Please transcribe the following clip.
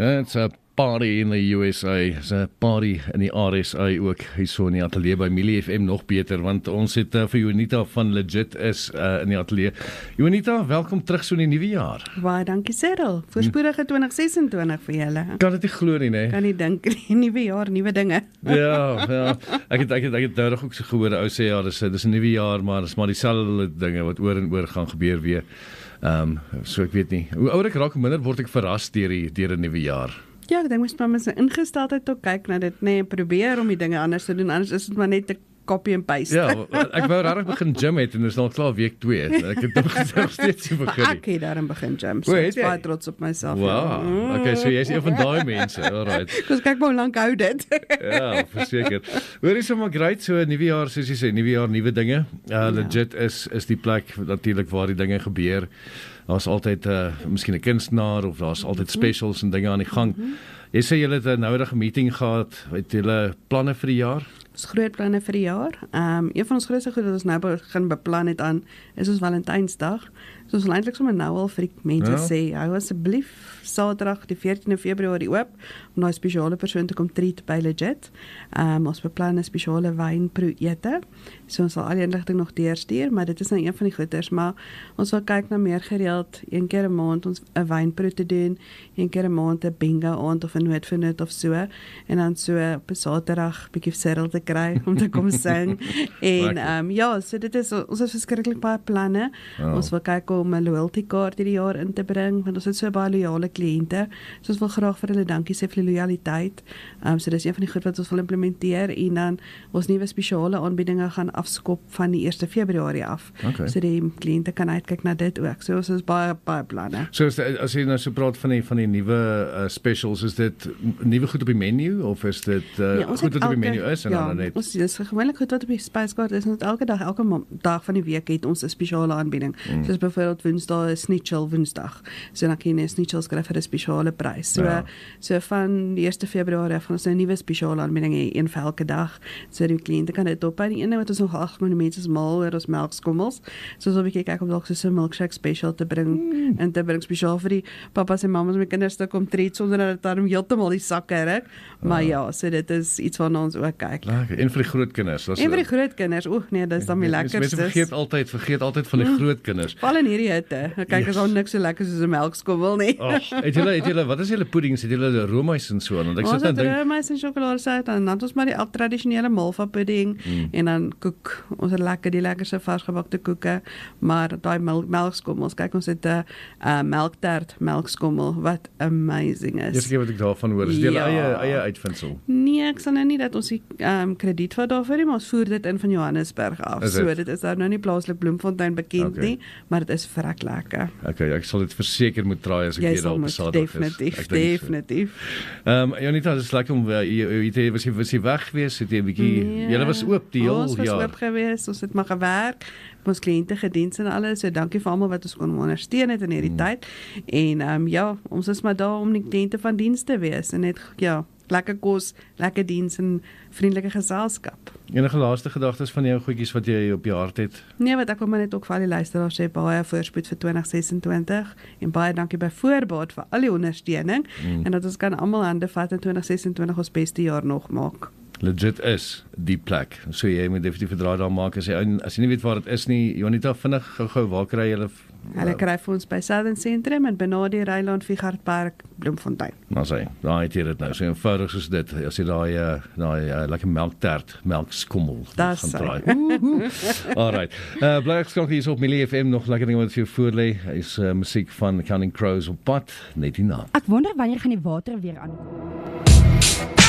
It's a party in the USA, it's a party in die RSA ook, hier so in die atelier by Millie FM nog beter, want ons het vir Jonita van Legit is in die atelier. Jonita, welkom terug so in die nuwe jaar. Baie dankie Cyril, voorspoedige 2026 vir julle. Kan dit nie glo nie, nee? Kan nie dink, nuwe jaar, nuwe dinge. Ja, ek het nou ook so gehoor, ou sê ja, dis 'n nuwe jaar, maar dis maar dieselfde dinge wat oor en oor gaan gebeur weer. So ek weet nie, hoe ouer ek raak, hoe minder word ek verras deur 'n nuwe jaar. Ja, ek dink mens moet met 'n ingesteldheid ook kyk na dit, nee, probeer om die dinge anders te doen, anders is dit maar net 'n copy and paste. Ja, ek wou regtig begin gym het en dis al klaar week 2. Ek het nog steeds nie begin nie. Ek het daarin begin gym, so ek is baie trots op myself. Wow, okay, so jy is een van daai mense, alright. Kus kyk hoe lank hou dit. Ja, verseker. Hoor is sommer great, so 'n nuwe jaar, soos jy sê, nuwe jaar, nuwe dinge. Legit is die plek natuurlik waar die dinge gebeur. Daar's altyd miskien 'n kunstenaar of daar's altyd specials en dinge aan die gang. Jy sê julle het 'n noudige meeting gehad, het julle planne vir die jaar? Ons groot planne vir die jaar. Een van ons grootste goed wat ons nou begin beplan het aan is ons Valentynsdag. So ons wil eintlik sommer nou al vir die mense sê, hou asseblief Saterdag die 14de Februarie oop om daai spesiale persoon te kom treat by Legit. Ons beplan 'n spesiale wynproe-ete. So ons sal al die inligting nog deurstuur, maar dit is nou een van die goeders, maar ons wil kyk na meer gereeld, een keer 'n maand ons 'n wynproe te doen, een keer 'n maand 'n bingo aand of 'n noot vir noot of so, en dan so op 'n Saterdag bietjie Cyril te kry om te kom sing. En ja, so dit is ons het verskriklik baie planne. Ons wil kyk om 'n loyalty kaart hierdie jaar in te bring, want ons het so baie loyale kliënte. So ons wil graag vir hulle dankie sê vir die lojaliteit. So dis een van die goed wat ons wil implementeer, en dan ons nuwe spesiale aanbiedinge gaan afskop van die 1 Februarie af. Okay. So die kliënte kan uitkyk na dit ook. So ons is baie planne. So as jy nou so praat van die nuwe specials, is dit nuwe goed op die menu of is dit goed wat op die menu is en dan net? Ons is gewoonlik goed wat op die spyskaart is, en elke dag van die week het ons 'n spesiale aanbieding. Soos byvoorbeeld Woensdae is Snitchel Woensdag. So dan kan jy Snitchels kry vir 'n spesiale prys. So van die 1 Februarie af gaan ons 'n nuwe spesiale aanbieding hê, een vir elke dag. So die kliënte kan dit op. En die ene wat ons nog agterkom, die mense is mal oor ons melkskommels. So ons wil 'n bietjie kyk om dalk so 'n milkshake special te bring en te bring spesiaal vir die pappas en mammas met kinders te kom treat sonder dat dit dan heeltemal die sakke ruk. Maar ja, so dit is iets waarna ons ook kyk. Lekker. En vir die groot kinders. En vir die groot kinders. Nee, dis dan die lekkerste. Mense vergeet altyd van die groot kinders. Val in hierdie hitte. Kyk, is al niks so lekker soos 'n melkskommel nie. Het julle wat is julle puddings? Het julle roomys en so aan? Want ek sit dan dink roomys en sjokoladesout, dan het ons maar die tradisionele malva pudding en dan koek. Ons het die lekkerste varsgebakte koeke, maar daai melkskommels, kyk, ons het 'n melktert melkskommel wat amazing is. Eerste keer wat ek daarvan hoor, is dit julle eie uitvindsel? Nee, ek sal nou nie dat ons die krediet vat daarvoor nie, maar ons voer dit in van Johannesburg af. So dit is daar nou nie plaaslik Bloemfontein bekend nie, maar dit is vrek lekker. Okay, ek sal dit verseker moet try as ek weer daar op Saterdag is. Definitief. Jonita, dit is lekker om was jy weg gewees? Het jy 'n bietjie julle was oop die hele jaar? Ons was oop gewees, ons het maar gewerk, ons kliënte gediens en alles, so dankie vir almal wat ons kon ondersteun het in hierdie tyd. En ons is maar daar om die kliënte van diens te wees en net lekker kos, lekker diens en vriendelike geselskap. Enige laaste gedagtes van jou goedjies wat jy op jou hart het? Nee, wat ek wil maar net ook vir al die luisteraars sê, baie voorspoed vir 2026 en baie dankie by voorbaat vir al die ondersteuning en dat ons kan almal hande vat in 2026 ons beste jaar nog maak. Legit is die plek. So jy moet definitief 'n draai daar maak as jy nie weet waar dit is nie. Jonita, vinnig gou waar kry jy hulle kry vir ons by Southern Centrum en Benadi Ryland Figart Park Bloemfontein. Maar daar het jy dit nou. So eenvoudig soos dit. As jy daai lekker melktert, melkskommel gaan draai. Alright. Bly geskakel hier op Millie FM, nog lekker dinge wat vir jou voorlê. Is musiek van Counting Crows op pad net hierna. Ek wonder wanneer gaan die water weer aankom.